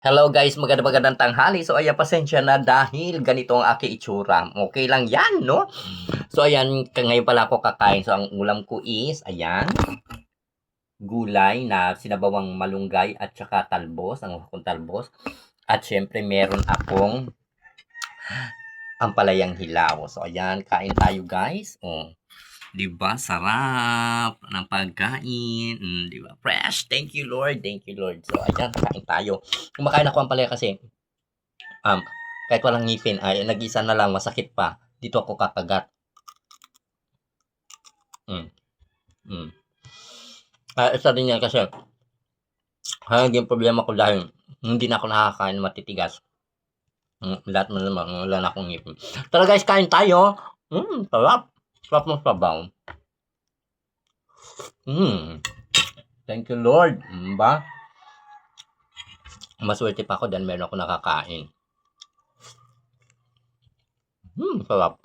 Hello guys, magandang tanghali. So ayan, pasensya na dahil ganito ang aking itsura. Okay lang yan, no? So ayan, ngayon pala ako kakain. So ang ulam ko is, ayan, gulay na sinabawang malunggay at saka talbos, ang akong talbos. At syempre meron akong ampalayang hilaw. So ayan, kain tayo guys. Oh. 'Di ba? Sarap ng pagkain. 'Di ba? Fresh. Thank you, Lord. Thank you, Lord. So ayan, kain tayo. Kumakain ako ang palaya kasi um, kahit walang ngipin ay nag-isa na lang masakit pa. Dito ako kakagat. Mm. Mm. Isa din yan kasi naging problema ko dahil hindi na ako nakakain ng matitigas. Lahat na naman, wala na akong ngipin. Tara guys, kain tayo. Sarap. Sarap ng sabaw. Thank you, Lord. Ba? Maswerte pa ako dahil meron ako nakakain. Sarap.